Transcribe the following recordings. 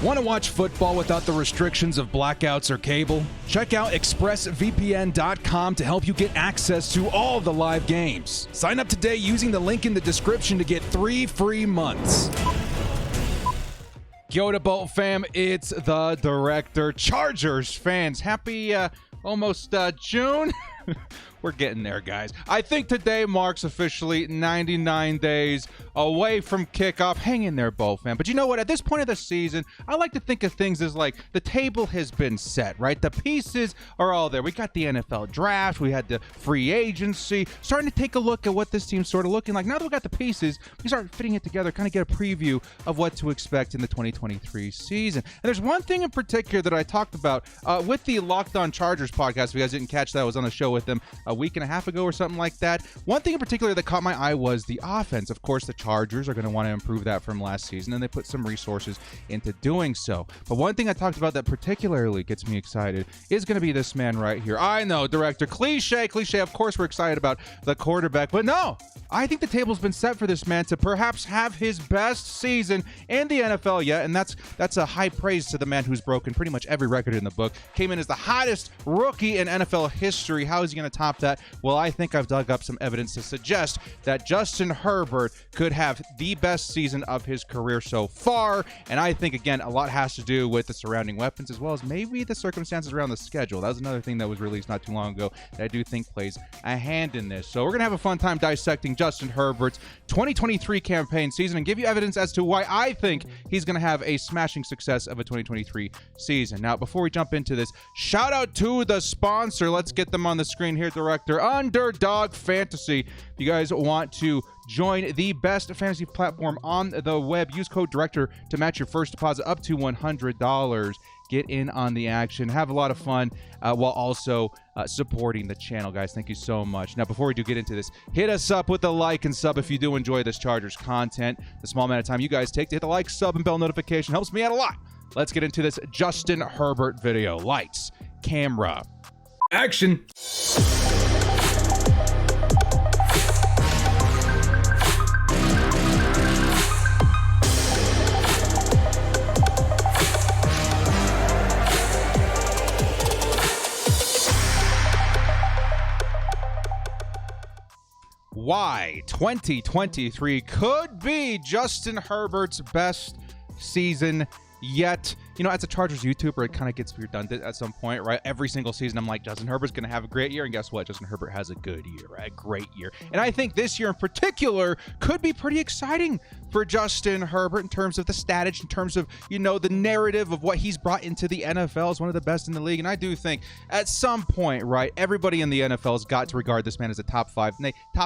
Want to watch football without the restrictions of blackouts or cable? Check out expressvpn.com to help you get access to all the live games. Sign up today using the link in the description to get 3 free months. Yo to Bolt fam, it's the director. Chargers fans, happy almost June. We're getting there, guys. I think today marks officially 99 days away from kickoff. Hang in there, Bo fan. But you know what? At this point of the season, I like to think of things as like the table has been set, right? The pieces are all there. We got the NFL draft. We had the free agency. Starting to take a look at what this team's sort of looking like. Now that we got the pieces, we start fitting it together, kind of get a preview of what to expect in the 2023 season. And there's one thing in particular that I talked about with the Locked On Chargers podcast. If you guys didn't catch that, I was on the show with them a week and a half ago or something like that. One thing in particular that caught my eye was the offense. Of course, the Chargers are going to want to improve that from last season, and they put some resources into doing so. But one thing I talked about that particularly gets me excited is going to be this man right here. I know, director, cliche. Of course, we're excited about the quarterback, but no, I think the table's been set for this man to perhaps have his best season in the NFL yet, and that's a high praise to the man who's broken pretty much every record in the book. Came in as the hottest rookie in NFL history. How is he going to top that? Well, I think I've dug up some evidence to suggest that Justin Herbert could have the best season of his career so far, and I think, again, a lot has to do with the surrounding weapons as well as maybe the circumstances around the schedule. That was another thing that was released not too long ago that I do think plays a hand in this. So we're going to have a fun time dissecting Justin Herbert's 2023 campaign season and give you evidence as to why I think he's going to have a smashing success of a 2023 season. Now, before we jump into this, shout out to the sponsor. Let's get them on the screen here, director. Underdog Fantasy. If you guys want to join the best fantasy platform on the web, use code director to match your first deposit up to $100. Get in on the action, have a lot of fun while also supporting the channel, guys. Thank you so much. Now, before we do get into this, hit us up with a like and sub if you do enjoy this Chargers content. The small amount of time you guys take to hit the like, sub, and bell notification helps me out a lot. Let's get into this Justin Herbert video. Lights, camera, action. Why 2023 could be Justin Herbert's best season yet. You know, as a Chargers YouTuber, it kind of gets redundant at some point, right? Every single season, I'm like, Justin Herbert's going to have a great year. And guess what? Justin Herbert has a good year, right? A great year. And I think this year in particular could be pretty exciting for Justin Herbert in terms of the status, in terms of, you know, the narrative of what he's brought into the NFL as one of the best in the league. And I do think at some point, right, everybody in the NFL has got to regard this man as a top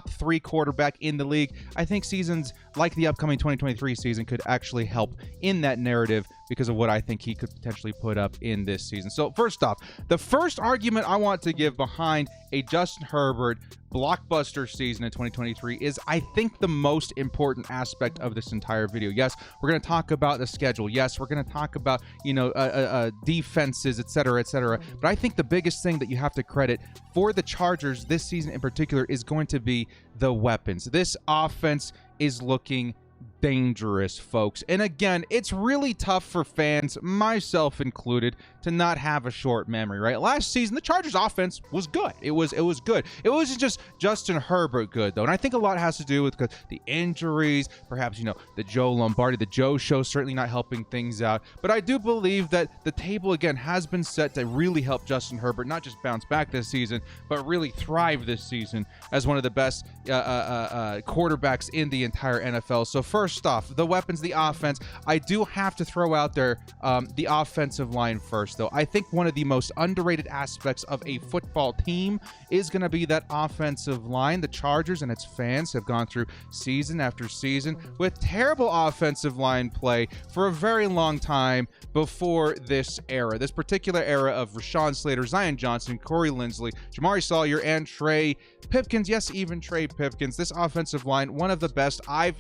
3 quarterback in the league. I think seasons like the upcoming 2023 season could actually help in that narrative because of what I think he could potentially put up in this season. So first off, the first argument I want to give behind a Justin Herbert blockbuster season in 2023 is, I think, the most important aspect of this entire video. Yes, we're going to talk about the schedule. Yes, we're going to talk about, you know, defenses, etc., etc. But I think the biggest thing that you have to credit for the Chargers this season in particular is going to be the weapons. This offense is looking dangerous, folks. And again, it's really tough for fans, myself included, to not have a short memory, right? Last season, the Chargers offense was good. It was good. It wasn't just Justin Herbert good, though. And I think a lot has to do with the injuries, perhaps, you know, the Joe Lombardi, the Joe show certainly not helping things out. But I do believe that the table, again, has been set to really help Justin Herbert not just bounce back this season, but really thrive this season as one of the best quarterbacks in the entire NFL. So first off, the weapons, the offense. I do have to throw out there the offensive line first, though. I think one of the most underrated aspects of a football team is going to be that offensive line. The Chargers and its fans have gone through season after season with terrible offensive line play for a very long time before this era. This particular era of Rashawn Slater, Zion Johnson, Corey Linsley, Jamari Sawyer, and Trey Pipkins. Yes, even Trey Pipkins. This offensive line, one of the best I've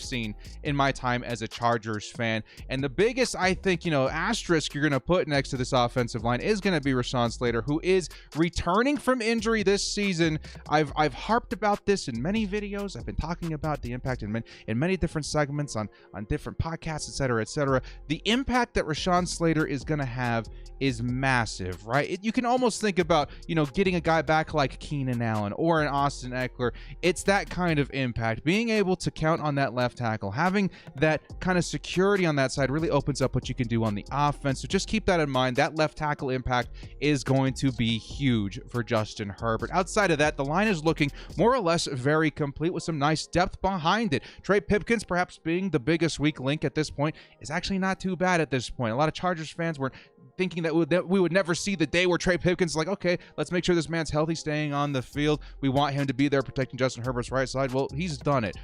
seen in my time as a Chargers fan. And the biggest, I think, asterisk you're going to put next to this offensive line is going to be Rashawn Slater, who is returning from injury this season. I've harped about this in many videos. I've been talking about the impact in many different segments on different podcasts, et cetera. The impact that Rashawn Slater is going to have is massive, right? You can almost think about, getting a guy back like Keenan Allen or an Austin Eckler. It's that kind of impact. Being able to count on that left tackle, having that kind of security on that side really opens up what you can do on the offense. So just keep that in mind. That left tackle impact is going to be huge for Justin Herbert. Outside of that, the line is looking more or less very complete with some nice depth behind it. Trey Pipkins, perhaps being the biggest weak link at this point, is actually not too bad at this point. A lot of Chargers fans were thinking that we would never see the day where Trey Pipkins is like, okay, let's make sure this man's healthy, staying on the field. We want him to be there protecting Justin Herbert's right side. Well, he's done it.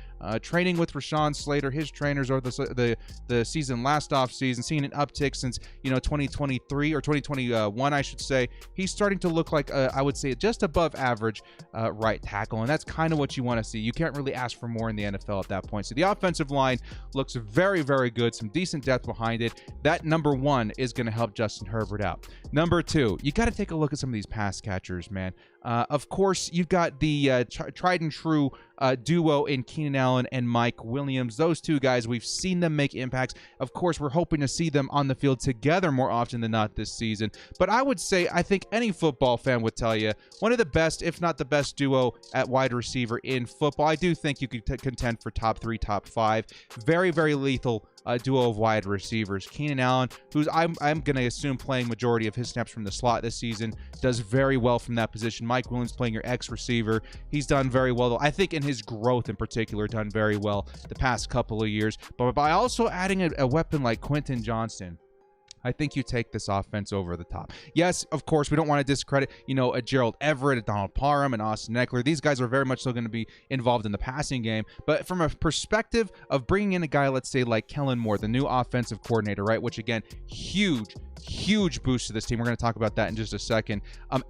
Training with Rashawn Slater, his trainers over the season last off season, seeing an uptick since 2023 or 2021, I should say. He's starting to look like I would say just above average right tackle, and that's kind of what you want to see. You can't really ask for more in the NFL at that point. So the offensive line looks very, very good. Some decent depth behind it. That number one is going to help Justin Herbert out. Number two, you got to take a look at some of these pass catchers, man. Of course, you've got the tried and true duo in Keenan Allen and Mike Williams. Those two guys, we've seen them make impacts. Of course, we're hoping to see them on the field together more often than not this season. But I would say, I think any football fan would tell you, one of the best, if not the best duo at wide receiver in football. I do think you could contend for top 3, top 5. Very, very lethal duo of wide receivers. Keenan Allen, who's I'm going to assume playing majority of his snaps from the slot this season, does very well from that position. Mike Williams playing your X receiver. He's done very well, though. I think in his growth in particular, done very well the past couple of years. But by also adding a weapon like Quentin Johnston, I think you take this offense over the top. Yes, of course, we don't want to discredit, a Gerald Everett, a Donald Parham, and Austin Eckler. These guys are very much still going to be involved in the passing game. But from a perspective of bringing in a guy, let's say, like Kellen Moore, the new offensive coordinator, right, which, again, huge boost to this team. We're going to talk about that in just a second.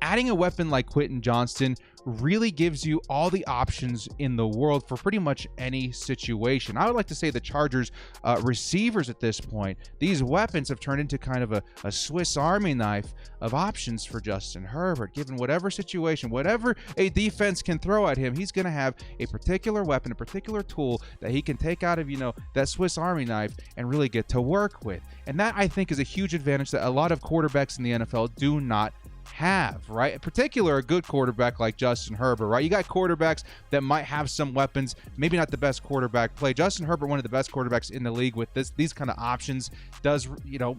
Adding a weapon like Quentin Johnston really gives you all the options in the world for pretty much any situation. I would like to say the Chargers receivers at this point, these weapons have turned into kind of a Swiss Army knife of options for Justin Herbert. Given whatever situation, whatever a defense can throw at him, he's going to have a particular weapon, a particular tool that he can take out of, that Swiss Army knife and really get to work with. And that, I think, is a huge advantage that a lot of quarterbacks in the NFL do not have, right? In particular, a good quarterback like Justin Herbert, right? You got quarterbacks that might have some weapons, maybe not the best quarterback play. Justin Herbert, one of the best quarterbacks in the league with these kind of options, does,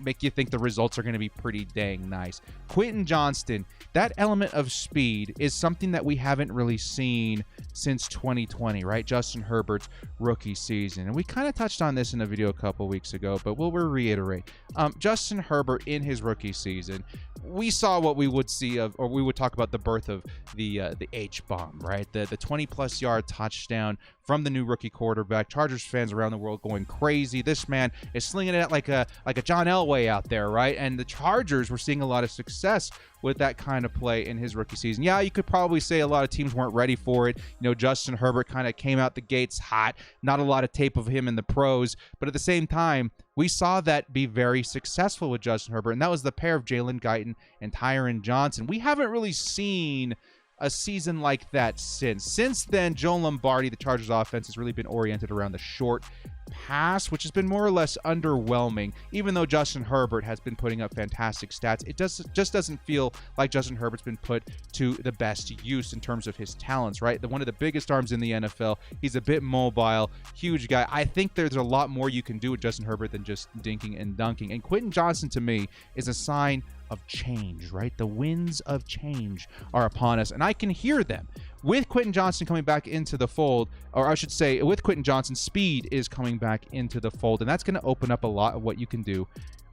make you think the results are going to be pretty dang nice. Quentin Johnston, that element of speed is something that we haven't really seen since 2020, right? Justin Herbert's rookie season. And we kind of touched on this in a video a couple weeks ago, but we'll reiterate. Justin Herbert in his rookie season, we saw what we would see of, or we would talk about the birth of the H-bomb, right? The 20-plus yard touchdown from the new rookie quarterback. Chargers fans around the world going crazy. This man is slinging it like a John Elway out there, right? And the Chargers were seeing a lot of success with that kind of play in his rookie season. Yeah, you could probably say a lot of teams weren't ready for it. Justin Herbert kind of came out the gates hot. Not a lot of tape of him in the pros, but at the same time, we saw that be very successful with Justin Herbert, and that was the pair of Jalen Guyton and Tyron Johnson. We haven't really seen a season like that since. Since then, Joe Lombardi, the Chargers offense, has really been oriented around the short pass, which has been more or less underwhelming. Even though Justin Herbert has been putting up fantastic stats, it just doesn't feel like Justin Herbert's been put to the best use in terms of his talents, right? One of the biggest arms in the NFL. He's a bit mobile, huge guy. I think there's a lot more you can do with Justin Herbert than just dinking and dunking. And Quentin Johnston, to me, is a sign of change, right? The winds of change are upon us, and I can hear them. With Quentin Johnston coming back into the fold, or I should say, with Quentin Johnston, speed is coming back into the fold, and that's going to open up a lot of what you can do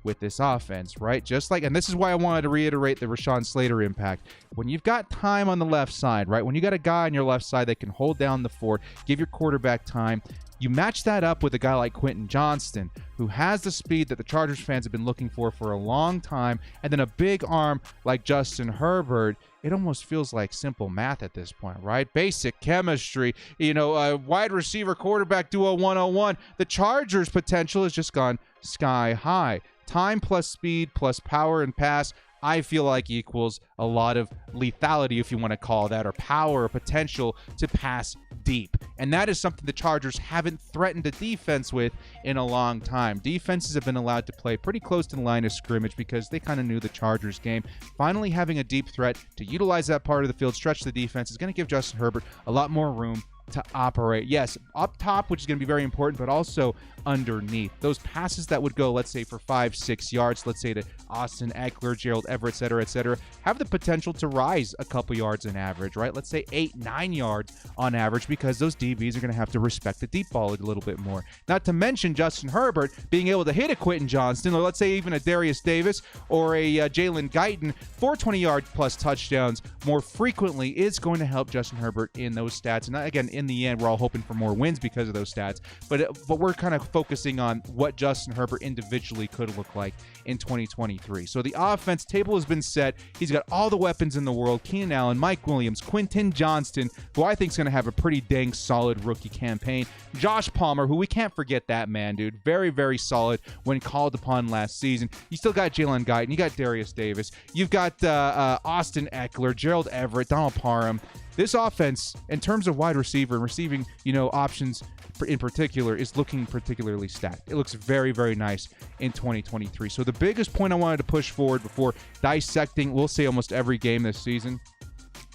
with this offense, right? Just like, and this is why I wanted to reiterate the Rashawn Slater impact. When you've got time on the left side, right? When you got a guy on your left side that can hold down the fort, give your quarterback time, you match that up with a guy like Quentin Johnston, who has the speed that the Chargers fans have been looking for a long time, and then a big arm like Justin Herbert. It almost feels like simple math at this point, right? Basic chemistry, wide receiver quarterback duo 101. The Chargers' potential has just gone sky high. Time plus speed plus power and pass, I feel like equals a lot of lethality, if you want to call that, or power or potential to pass deep. And that is something the Chargers haven't threatened a defense with in a long time. Defenses have been allowed to play pretty close to the line of scrimmage because they kind of knew the Chargers game. Finally having a deep threat to utilize that part of the field, stretch the defense, is going to give Justin Herbert a lot more room to operate. Yes, up top, which is going to be very important, but also underneath. Those passes that would go, let's say, for 5-6 yards, let's say to Austin Eckler, Gerald Everett, et cetera, have the potential to rise a couple yards in average, right? Let's say 8-9 yards on average, because those DBs are going to have to respect the deep ball a little bit more. Not to mention Justin Herbert being able to hit a Quentin Johnston, or let's say even a Darius Davis or a Jalen Guyton for 20-yard plus touchdowns more frequently is going to help Justin Herbert in those stats. And again, in the end, we're all hoping for more wins because of those stats, but we're kind of focusing on what Justin Herbert individually could look like in 2023. So the offense table has been set. He's got all the weapons in the world. Keenan Allen, Mike Williams, Quentin Johnston, who I think is going to have a pretty dang solid rookie campaign. Josh Palmer, who we can't forget that man, dude. Very, very solid when called upon last season. You still got Jalen Guyton. You got Darius Davis. You've got Austin Eckler, Gerald Everett, Donald Parham. This offense, in terms of wide receiver and receiving, options in particular, is looking particularly stacked. It looks very, very nice in 2023. So the biggest point I wanted to push forward before dissecting, we'll say, almost every game this season,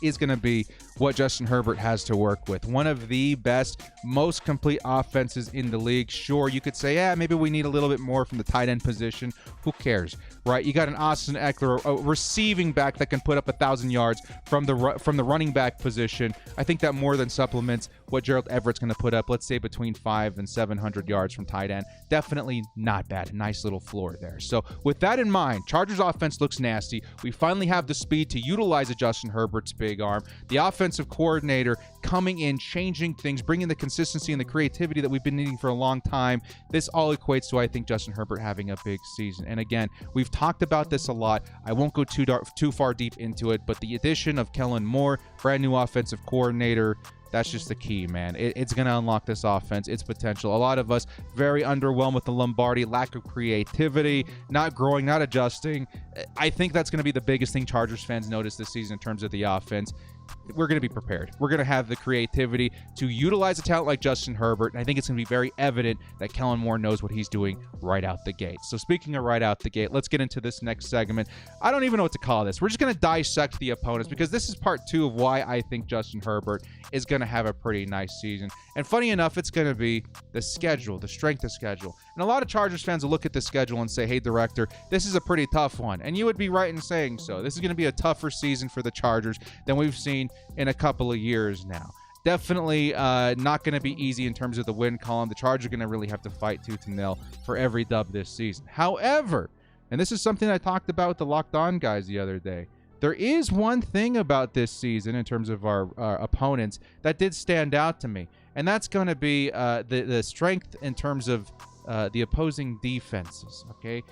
is going to be what Justin Herbert has to work with. One of the best, most complete offenses in the league. Sure, you could say, maybe we need a little bit more from the tight end position. Who cares, right? You got an Austin Eckler, a receiving back that can put up 1,000 yards from the running back position. I think that more than supplements what Gerald Everett's going to put up, let's say between 500 and 700 yards from tight end. Definitely not bad. Nice little floor there. So with that in mind, Chargers offense looks nasty. We finally have the speed to utilize a Justin Herbert's big arm. The offensive coordinator coming in, changing things, bringing the consistency and the creativity that we've been needing for a long time. This all equates to, I think, Justin Herbert having a big season. And again, we've talked about this a lot. I won't go too far deep into it, but the addition of Kellen Moore, brand new offensive coordinator, that's just the key, man. It's going to unlock this offense, its potential. A lot of us very underwhelmed with the Lombardi, lack of creativity, not growing, not adjusting. I think that's going to be the biggest thing Chargers fans notice this season in terms of the offense. We're going to be prepared. We're going to have the creativity to utilize a talent like Justin Herbert, and I think it's going to be very evident that Kellen Moore knows what he's doing right out the gate. So speaking of right out the gate, let's get into this next segment. I don't even know what to call this. We're just going to dissect the opponents, because this is part 2 of why I think Justin Herbert is going to have a pretty nice season. And funny enough, it's going to be the schedule, the strength of schedule. And a lot of Chargers fans will look at the schedule and say, hey, director, this is a pretty tough one. And you would be right in saying so. This is going to be a tougher season for the Chargers than we've seen in a couple of years now. Definitely not going to be easy in terms of the win column. The Chargers are going to really have to fight tooth and nail for every dub this season. However, and this is something I talked about with the Locked On guys the other day, there is one thing about this season in terms of our opponents that did stand out to me, and that's going to be the strength in terms of the opposing defenses. Okay,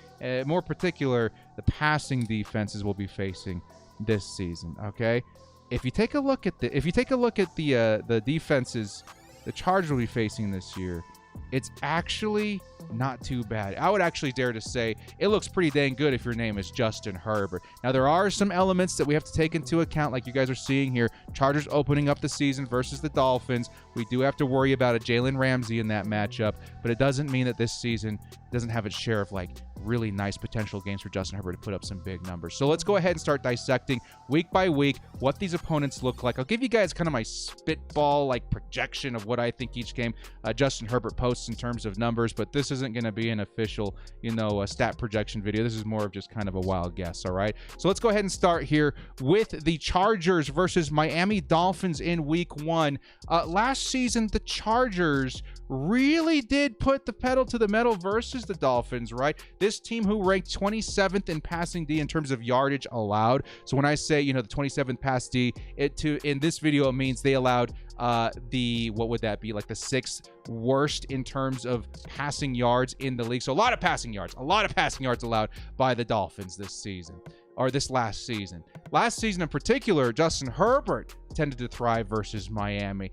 more particular, the passing defenses we'll be facing this season. Okay, if you take a look at the defenses the Chargers will be facing this year, it's actually not too bad. I would actually dare to say it looks pretty dang good if your name is Justin Herbert. Now, there are some elements that we have to take into account, like you guys are seeing here. Chargers opening up the season versus the Dolphins. We do have to worry about a Jalen Ramsey in that matchup, but it doesn't mean that this season doesn't have its share of really nice potential games for Justin Herbert to put up some big numbers. So let's go ahead and start dissecting week by week what these opponents look like. I'll give you guys kind of my spitball projection of what I think each game Justin Herbert posts in terms of numbers, but this isn't going to be an official, stat projection video. This is more of just kind of a wild guess, all right? So let's go ahead and start here with the Chargers versus Miami Dolphins in week 1. Last season, the Chargers really did put the pedal to the metal versus the Dolphins, right? This this team who ranked 27th in passing D in terms of yardage allowed. So when I say, the 27th pass D, in this video, it means they allowed what would that be, like the 6th worst in terms of passing yards in the league. So a lot of passing yards allowed by the Dolphins this season, or this last season. Last season in particular, Justin Herbert tended to thrive versus Miami.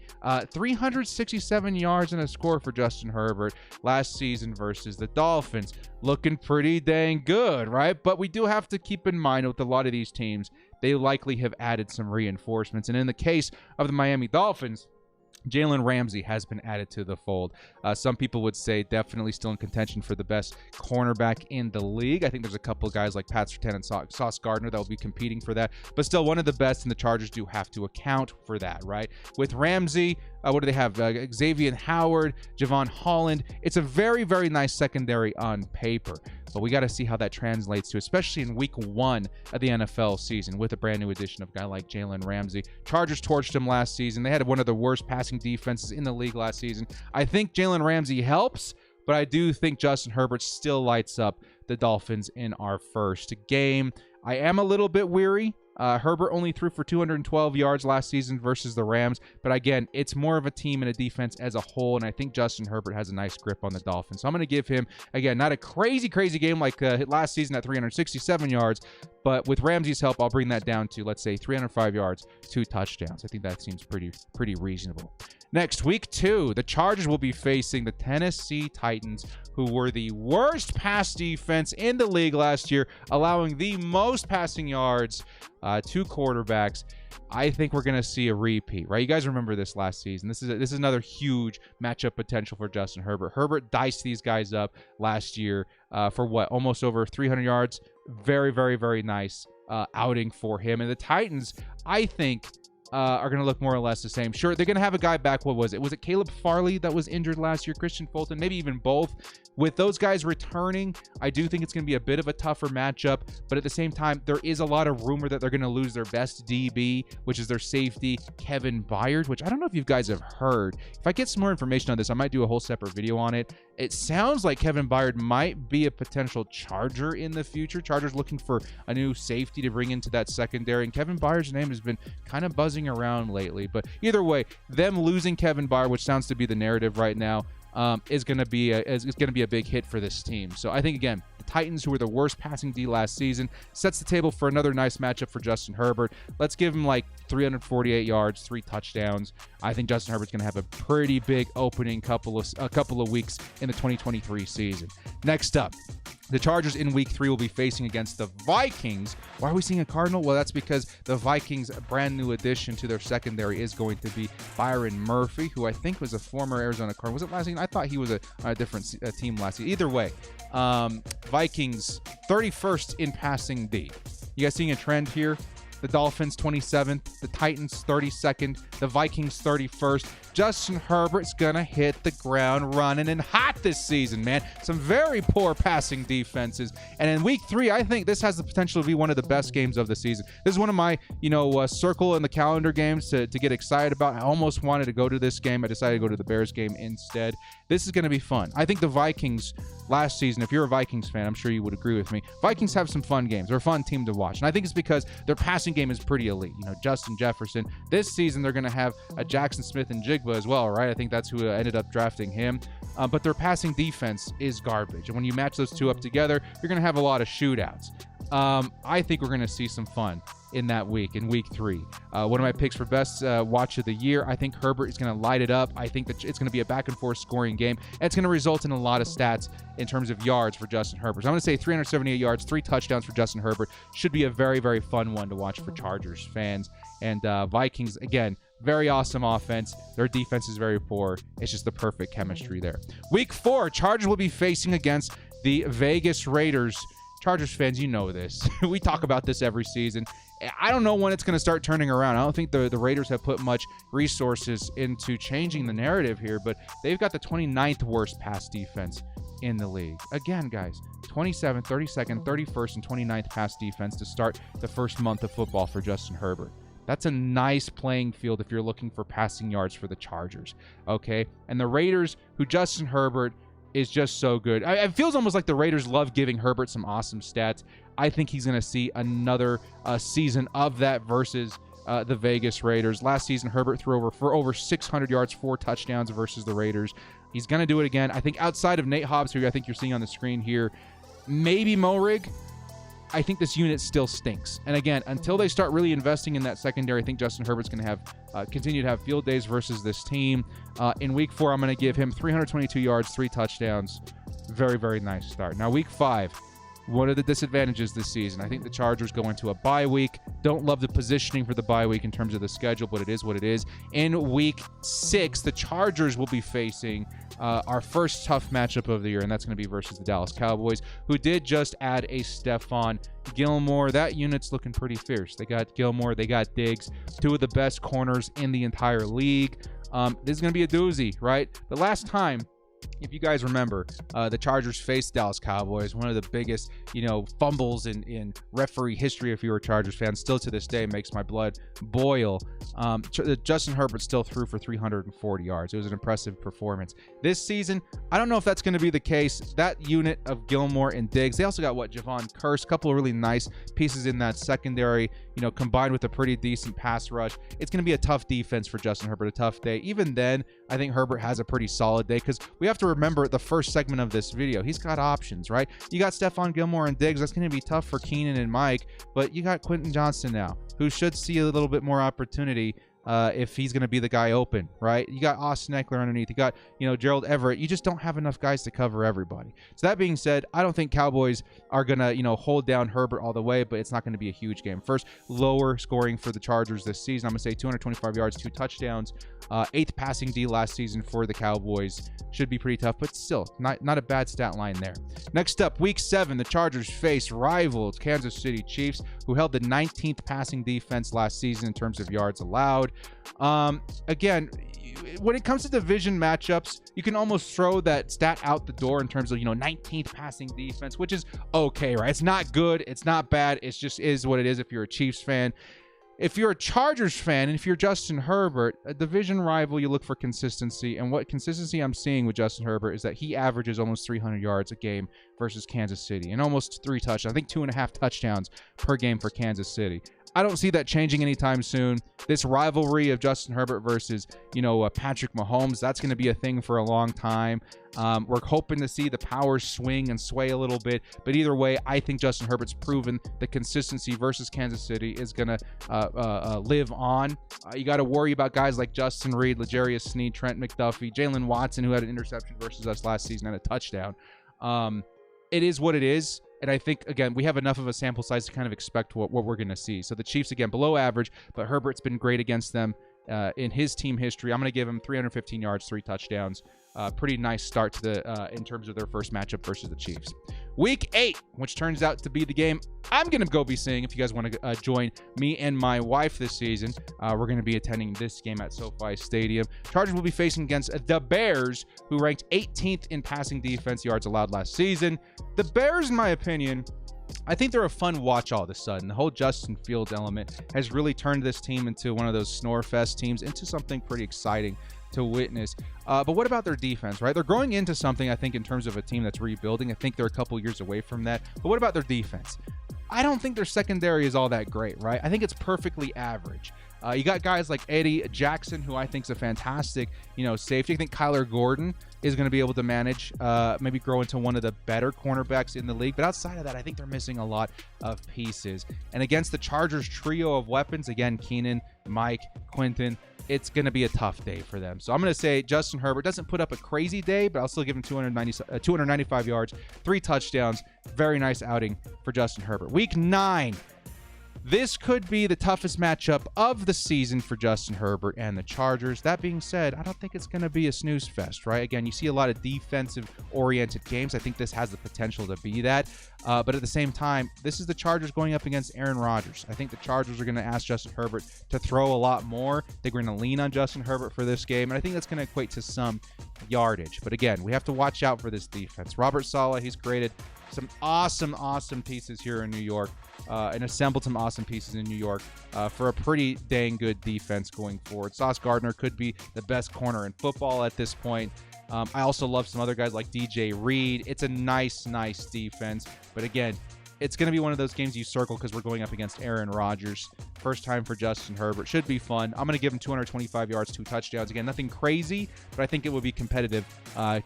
367 yards and a score for Justin Herbert last season versus the Dolphins. Looking pretty dang good, right? But we do have to keep in mind with a lot of these teams, they likely have added some reinforcements. And in the case of the Miami Dolphins, Jalen Ramsey has been added to the fold. Some people would say definitely still in contention for the best cornerback in the league. I think there's a couple of guys like Pat Surtain and Sauce Gardner that will be competing for that, but still one of the best, and the Chargers do have to account for that, right? With Ramsey, what do they have? Xavier Howard, Javon Holland. It's a very, very nice secondary on paper, but we got to see how that translates to, especially in week 1 of the NFL season with a brand new addition of a guy like Jalen Ramsey. Chargers torched him last season. They had one of the worst passing defenses in the league last season. I think Jalen Ramsey helps, but I do think Justin Herbert still lights up the Dolphins in our first game. I am a little bit weary. Herbert only threw for 212 yards last season versus the Rams. But again, it's more of a team and a defense as a whole. And I think Justin Herbert has a nice grip on the Dolphins. So I'm going to give him, again, not a crazy game like last season at 367 yards. But with Ramsey's help, I'll bring that down to, let's say, 305 yards, 2 touchdowns. I think that seems pretty reasonable. Next, week 2, the Chargers will be facing the Tennessee Titans, who were the worst pass defense in the league last year, allowing the most passing yards to quarterbacks. I think we're going to see a repeat, right? You guys remember this last season. This is another huge matchup potential for Justin Herbert. Herbert diced these guys up last year for what? Almost over 300 yards. Very nice outing for him. And the Titans, I think, are going to look more or less the same. Sure, they're going to have a guy back. What was it? Was it Caleb Farley that was injured last year? Christian Fulton? Maybe even both. With those guys returning, I do think it's going to be a bit of a tougher matchup. But at the same time, there is a lot of rumor that they're going to lose their best DB, which is their safety, Kevin Byard, which I don't know if you guys have heard. If I get some more information on this, I might do a whole separate video on it. It sounds like Kevin Byard might be a potential Charger in the future. Chargers looking for a new safety to bring into that secondary. And Kevin Byard's name has been kind of buzzing around lately. But either way, them losing Kevin Byard, which sounds to be the narrative right now, is going to be a big hit for this team. So I think, again, the Titans, who were the worst passing D last season, sets the table for another nice matchup for Justin Herbert. Let's give him like 348 yards, 3 touchdowns. I think Justin Herbert's going to have a pretty big opening couple of weeks in the 2023 season. Next up, the Chargers in week 3 will be facing against the Vikings. Why are we seeing a Cardinal? Well, that's because the Vikings' brand new addition to their secondary is going to be Byron Murphy, who I think was a former Arizona Cardinal. Was it last season? I thought he was on a different team last season. Either way, Vikings 31st in passing D. You guys seeing a trend here? The Dolphins 27th, the Titans 32nd, the Vikings 31st. Justin Herbert's going to hit the ground running and hot this season, man. Some very poor passing defenses. And in week 3, I think this has the potential to be one of the best games of the season. This is one of my, circle in the calendar games to get excited about. I almost wanted to go to this game. I decided to go to the Bears game instead. This is going to be fun. I think the Vikings last season, if you're a Vikings fan, I'm sure you would agree with me. Vikings have some fun games. They're a fun team to watch. And I think it's because their passing game is pretty elite. Justin Jefferson. This season, they're going to have a Jackson Smith and Jigba as well, right? I think that's who ended up drafting him. But their passing defense is garbage. And when you match those two up together, you're going to have a lot of shootouts. I think we're going to see some fun in that week, in week 3. One of my picks for best watch of the year, I think Herbert is going to light it up. I think that it's going to be a back and forth scoring game. And it's going to result in a lot of stats in terms of yards for Justin Herbert. So I'm going to say 378 yards, 3 touchdowns for Justin Herbert. Should be a very, very fun one to watch for Chargers fans. And Vikings, again, very awesome offense. Their defense is very poor. It's just the perfect chemistry there. Week 4, Chargers will be facing against the Vegas Raiders. Chargers fans, you know this. We talk about this every season. I don't know when it's going to start turning around. I don't think the Raiders have put much resources into changing the narrative here, but they've got the 29th worst pass defense in the league. Again, guys, 27th, 32nd, 31st, and 29th pass defense to start the first month of football for Justin Herbert. That's a nice playing field if you're looking for passing yards for the Chargers, okay? And the Raiders, who Justin Herbert is just so good. It feels almost like the Raiders love giving Herbert some awesome stats. I think he's going to see another season of that versus the Vegas Raiders. Last season, Herbert threw for over 600 yards, 4 touchdowns versus the Raiders. He's going to do it again. I think outside of Nate Hobbs, who I think you're seeing on the screen here, maybe Moehrig, I think this unit still stinks. And again, until they start really investing in that secondary, I think Justin Herbert's going to have continue to have field days versus this team. In week 4, I'm going to give him 322 yards, 3 touchdowns. Very, very nice start. Now, week 5. What are the disadvantages this season? I think the Chargers go into a bye week. Don't love the positioning for the bye week in terms of the schedule, but it is what it is. In week 6, the Chargers will be facing our first tough matchup of the year, and that's going to be versus the Dallas Cowboys, who did just add a Stephon Gilmore. That unit's looking pretty fierce. They got Gilmore, they got Diggs, 2 of the best corners in the entire league. This is going to be a doozy, right? The last time, if you guys remember, the Chargers faced Dallas Cowboys, one of the biggest, fumbles in referee history. If you're a Chargers fan, still to this day makes my blood boil. Justin Herbert still threw for 340 yards. It was an impressive performance. This season, I don't know if that's going to be the case. That unit of Gilmore and Diggs, they also got Javon Curse, a couple of really nice pieces in that secondary, combined with a pretty decent pass rush. It's going to be a tough defense for Justin Herbert, a tough day. Even then, I think Herbert has a pretty solid day because we have to remember the first segment of this video. He's got options, right? You got Stephon Gilmore and Diggs. That's going to be tough for Keenan and Mike, but you got Quentin Johnston now, who should see a little bit more opportunity if he's going to be the guy open, right? You got Austin Eckler underneath. You got, Gerald Everett. You just don't have enough guys to cover everybody. So that being said, I don't think Cowboys are going to, hold down Herbert all the way, but it's not going to be a huge game. First, lower scoring for the Chargers this season. I'm going to say 225 yards, 2 touchdowns. 8th passing D last season for the Cowboys. Should be pretty tough, but still not a bad stat line there. Next up, week 7, the Chargers face rivals Kansas City Chiefs, who held the 19th passing defense last season in terms of yards allowed. Again, when it comes to division matchups, you can almost throw that stat out the door in terms of, 19th passing defense, which is okay, right? It's not good. It's not bad. It just is what it is if you're a Chiefs fan. If you're a Chargers fan, and if you're Justin Herbert, a division rival, you look for consistency. And what consistency I'm seeing with Justin Herbert is that he averages almost 300 yards a game versus Kansas City and almost 3 touchdowns. I think 2.5 touchdowns per game for Kansas City. I don't see that changing anytime soon. This rivalry of Justin Herbert versus, Patrick Mahomes, that's going to be a thing for a long time. We're hoping to see the powers swing and sway a little bit. But either way, I think Justin Herbert's proven the consistency versus Kansas City is going to live on. You got to worry about guys like Justin Reed, L'Jarius Sneed, Trent McDuffie, Jalen Watson, who had an interception versus us last season and a touchdown. It is what it is. And I think, again, we have enough of a sample size to kind of expect what we're going to see. So the Chiefs, again, below average, but Herbert's been great against them in his team history. I'm going to give him 315 yards, 3 touchdowns. Pretty nice start to in terms of their first matchup versus the Chiefs. Week 8, which turns out to be the game I'm going to go be seeing if you guys want to join me and my wife this season. We're going to be attending this game at SoFi Stadium. Chargers will be facing against the Bears, who ranked 18th in passing defense yards allowed last season. The Bears, in my opinion, I think they're a fun watch all of a sudden. The whole Justin Fields element has really turned this team into one of those snore-fest teams, into something pretty exciting to witness. But what about their defense, right? They're growing into something, I think, in terms of a team that's rebuilding. I think they're a couple years away from that. But what about their defense? I don't think their secondary is all that great, right? I think it's perfectly average. You got guys like Eddie Jackson, who I think is a fantastic, safety. I think Kyler Gordon is going to be able to manage, maybe grow into one of the better cornerbacks in the league. But outside of that, I think they're missing a lot of pieces. And against the Chargers trio of weapons, again, Keenan, Mike, Quentin, it's going to be a tough day for them. So I'm going to say Justin Herbert doesn't put up a crazy day, but I'll still give him 295 yards, 3 touchdowns. Very nice outing for Justin Herbert. Week 9. This could be the toughest matchup of the season for Justin Herbert and the Chargers. That being said, I don't think it's going to be a snooze fest, right? Again, you see a lot of defensive-oriented games. I think this has the potential to be that. But at the same time, this is the Chargers going up against Aaron Rodgers. I think the Chargers are going to ask Justin Herbert to throw a lot more. They're going to lean on Justin Herbert for this game, and I think that's going to equate to some yardage. But again, we have to watch out for this defense. Robert Saleh, he's created some awesome pieces here in New York, and assembled some awesome pieces in New York for a pretty dang good defense going forward. Sauce Gardner could be the best corner in football at this point. I also love some other guys like DJ Reed. It's a nice defense. But again, it's going to be one of those games you circle because we're going up against Aaron Rodgers. First time for Justin Herbert. Should be fun. I'm going to give him 225 yards, 2 touchdowns. Again, nothing crazy, but I think it will be competitive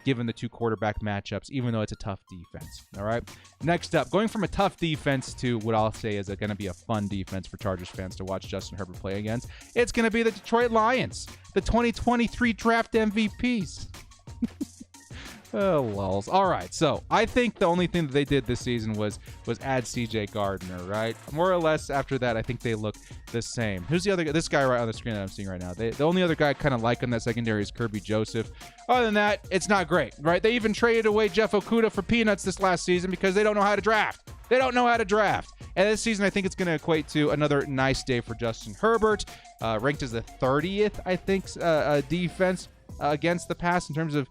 given the 2 quarterback matchups, even though it's a tough defense. All right. Next up, going from a tough defense to what I'll say is going to be a fun defense for Chargers fans to watch Justin Herbert play against. It's going to be the Detroit Lions, the 2023 draft MVPs. Oh, lulz. All right, so I think the only thing that they did this season was add CJ Gardner, right? More or less after that, I think they look the same. Who's the other guy? This guy right on the screen that I'm seeing right now. The only other guy I kind of like in that secondary is Kirby Joseph. Other than that, it's not great, right? They even traded away Jeff Okudah for peanuts this last season because they don't know how to draft. They don't know how to draft. And this season, I think it's going to equate to another nice day for Justin Herbert, ranked as the 30th, I think, defense against the pass in terms of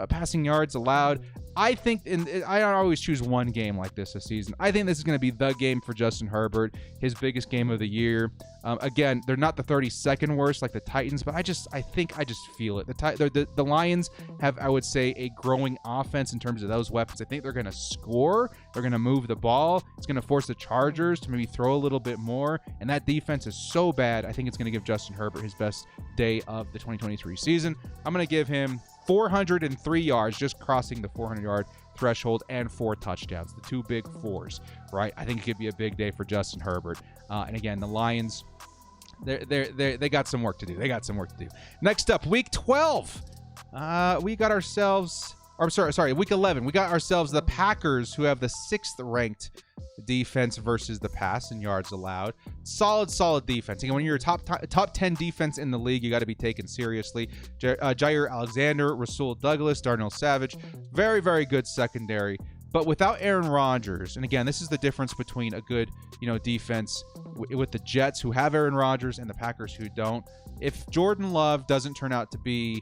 passing yards allowed. I think, I don't always choose one game like this season. I think this is going to be the game for Justin Herbert, his biggest game of the year. Again, they're not the 32nd worst like the Titans, but I think I just feel it. The Lions have, I would say, a growing offense in terms of those weapons. I think they're going to score. They're going to move the ball. It's going to force the Chargers to maybe throw a little bit more. And that defense is so bad, I think it's going to give Justin Herbert his best day of the 2023 season. I'm going to give him 403 yards, just crossing the 400-yard threshold, and 4 touchdowns, the 2 big 4s, right? I think it could be a big day for Justin Herbert. And again, the Lions, they got some work to do. Next up, Week 12. We got ourselves, or sorry, Week 11. We got ourselves the Packers, who have the 6th ranked defense versus the pass in yards allowed. Solid defense. Again, when you're a top 10 defense in the league, you got to be taken seriously. Jair Alexander, Rasul Douglas, Darnell Savage, very good secondary. But without Aaron Rodgers, and again, this is the difference between a good, defense with the Jets, who have Aaron Rodgers, and the Packers, who don't. If Jordan Love doesn't turn out to be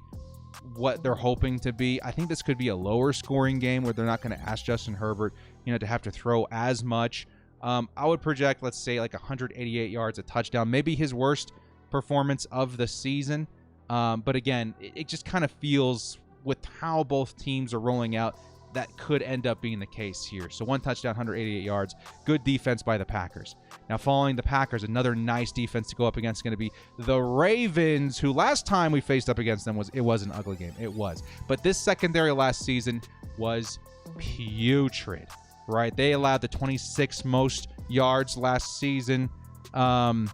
what they're hoping to be, I think this could be a lower scoring game where they're not going to ask Justin Herbert, to have to throw as much. I would project, let's say, like 188 yards, a touchdown, maybe his worst performance of the season. But again, it just kind of feels with how both teams are rolling out, that could end up being the case here. So 1 touchdown, 188 yards, good defense by the Packers. Now, following the Packers, another nice defense to go up against is going to be the Ravens, who last time we faced up against them was an ugly game. It was. But this secondary last season was putrid, right? They allowed the 26th most yards last season, or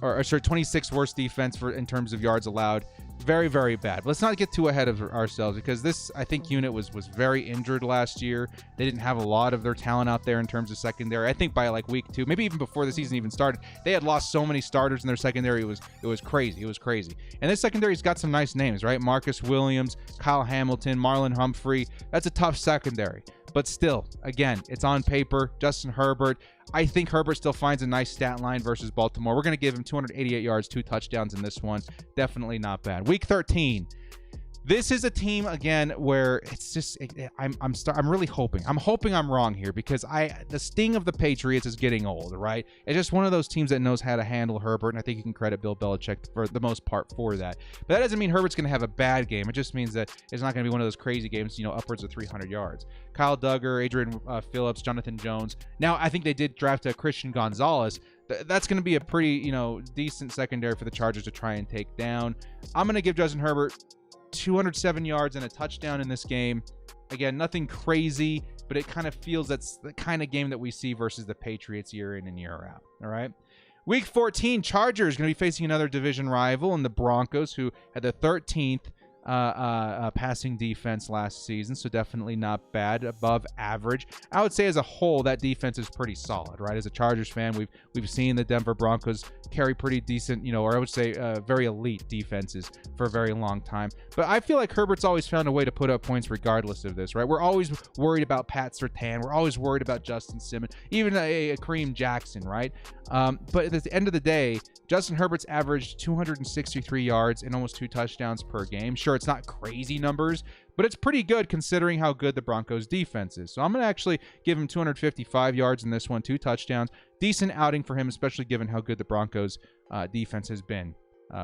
26th worst defense in terms of yards allowed. Very bad. But let's not get too ahead of ourselves, because this, I think, unit was very injured last year. They didn't have a lot of their talent out there in terms of secondary. I think by like week 2, maybe even before the season even started, they had lost so many starters in their secondary. It was crazy. And this secondary's got some nice names, right? Marcus Williams, Kyle Hamilton, Marlon Humphrey. That's a tough secondary. But still, again, it's on paper. Justin Herbert. I think Herbert still finds a nice stat line versus Baltimore. We're going to give him 288 yards, 2 touchdowns in this one. Definitely not bad. Week 13. This is a team, again, where it's just, I'm really hoping. I'm hoping I'm wrong here, because the sting of the Patriots is getting old, right? It's just one of those teams that knows how to handle Herbert, and I think you can credit Bill Belichick for the most part for that. But that doesn't mean Herbert's going to have a bad game. It just means that it's not going to be one of those crazy games, upwards of 300 yards. Kyle Duggar, Adrian Phillips, Jonathan Jones. Now, I think they did draft a Christian Gonzalez. That's going to be a pretty, decent secondary for the Chargers to try and take down. I'm going to give Justin Herbert 207 yards and a touchdown in this game. Again, nothing crazy, but it kind of feels that's the kind of game that we see versus the Patriots year in and year out. All right. Week 14, Chargers going to be facing another division rival in the Broncos, who had the 13th passing defense last season, so definitely not bad, above average. I would say as a whole, that defense is pretty solid, right? As a Chargers fan, we've seen the Denver Broncos carry pretty decent, or I would say very elite defenses for a very long time. But I feel like Herbert's always found a way to put up points regardless of this, right? We're always worried about Pat Surtain. We're always worried about Justin Simmons, even a Kareem Jackson, right? But at the end of the day, Justin Herbert's averaged 263 yards and almost 2 touchdowns per game. Sure, it's not crazy numbers, but it's pretty good considering how good the Broncos defense is. So I'm going to actually give him 255 yards in this one, 2 touchdowns. Decent outing for him, especially given how good the Broncos defense has been.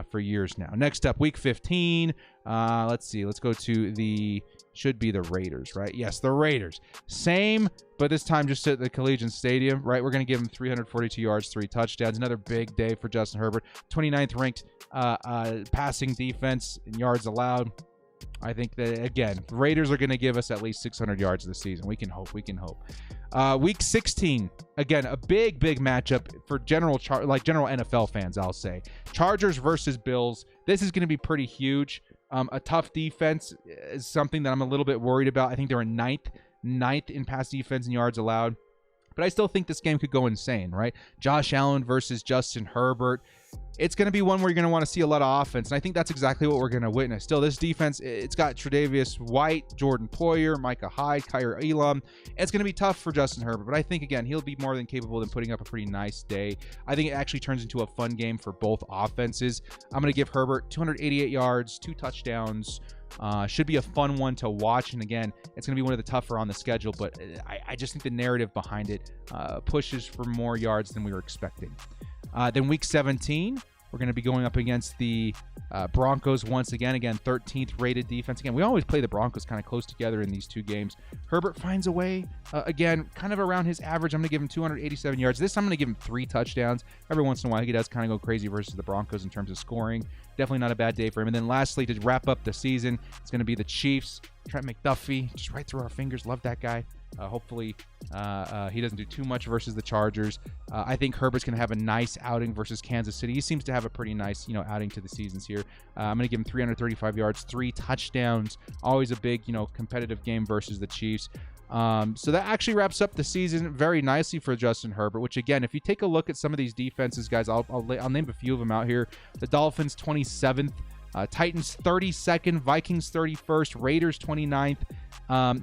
for years now. Next up, week 15. Let's see. Let's go to should be the Raiders, right? Yes, the Raiders. Same, but this time just at the Collegiate Stadium, right? We're going to give him 342 yards, 3 touchdowns. Another big day for Justin Herbert. 29th ranked passing defense in yards allowed. I think that, again, the Raiders are going to give us at least 600 yards this season. We can hope. We can hope. Week 16, again, a big matchup for general NFL fans, I'll say. Chargers versus Bills. This is going to be pretty huge. A tough defense is something that I'm a little bit worried about. I think they're in ninth in pass defense and yards allowed. But I still think this game could go insane, right? Josh Allen versus Justin Herbert. It's going to be one where you're going to want to see a lot of offense, and I think that's exactly what we're going to witness. Still, this defense, it's got Tre'Davious White, Jordan Poyer, Micah Hyde, Kyer Elam. It's going to be tough for Justin Herbert, but I think, again, he'll be more than capable of putting up a pretty nice day. I think it actually turns into a fun game for both offenses. I'm going to give Herbert 288 yards, 2 touchdowns. Should be a fun one to watch, and again, it's going to be one of the tougher on the schedule, but I just think the narrative behind it pushes for more yards than we were expecting. Then week 17, we're going to be going up against the Broncos once again. Again, 13th rated defense. Again, we always play the Broncos kind of close together in these two games. Herbert finds a way, again, kind of around his average. I'm going to give him 287 yards. This time I'm going to give him 3 touchdowns. Every once in a while, he does kind of go crazy versus the Broncos in terms of scoring. Definitely not a bad day for him. And then lastly, to wrap up the season, it's going to be the Chiefs. Trent McDuffie, just right through our fingers. Love that guy. Hopefully he doesn't do too much versus the Chargers. I think Herbert's going to have a nice outing versus Kansas City. He seems to have a pretty nice, outing to the seasons here. I'm going to give him 335 yards, 3 touchdowns. Always a big, competitive game versus the Chiefs. So that actually wraps up the season very nicely for Justin Herbert, which, again, if you take a look at some of these defenses, guys, I'll name a few of them out here. The Dolphins, 27th. Titans 32nd, Vikings 31st, Raiders 29th,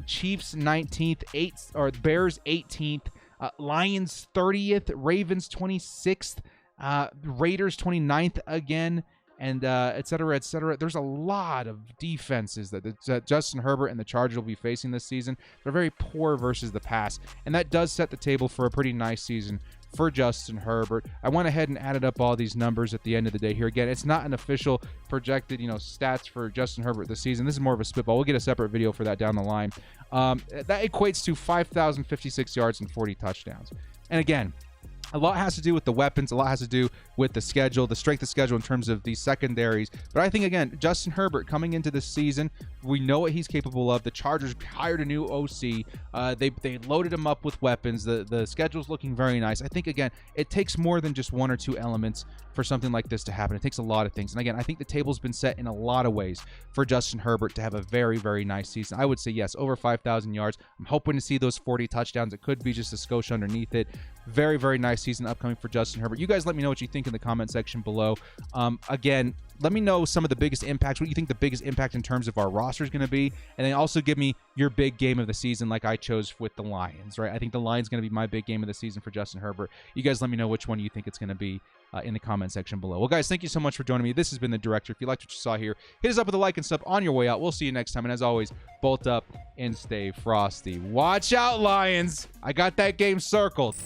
Chiefs 19th, Bears 18th, Lions 30th, Ravens 26th, Raiders 29th again, and et cetera, et cetera. There's a lot of defenses that Justin Herbert and the Chargers will be facing this season. They're very poor versus the pass, and that does set the table for a pretty nice season for Justin Herbert. I went ahead and added up all these numbers at the end of the day here. Again, it's not an official projected, stats for Justin Herbert this season. This is more of a spitball. We'll get a separate video for that down the line. That equates to 5,056 yards and 40 touchdowns. And again, a lot has to do with the weapons. A lot has to do with the schedule, the strength of schedule in terms of these secondaries. But I think, again, Justin Herbert coming into this season, we know what he's capable of. The Chargers hired a new OC. They loaded him up with weapons. The schedule's looking very nice. I think, again, it takes more than just 1 or 2 elements for something like this to happen. It takes a lot of things. And again, I think the table's been set in a lot of ways for Justin Herbert to have a very, very nice season. I would say, yes, over 5,000 yards. I'm hoping to see those 40 touchdowns. It could be just a skosh underneath it. Very, very nice season upcoming for Justin Herbert. You guys let me know what you think in the comment section below. Again, let me know some of the biggest impacts, what you think the biggest impact in terms of our roster is going to be, and then also give me your big game of the season like I chose with the Lions, right? I think the Lions going to be my big game of the season for Justin Herbert. You guys let me know which one you think it's going to be in the comment section below. Well, guys, thank you so much for joining me. This has been The Director. If you liked what you saw here, hit us up with a like and sub on your way out. We'll see you next time, and as always, bolt up and stay frosty. Watch out, Lions. I got that game circled.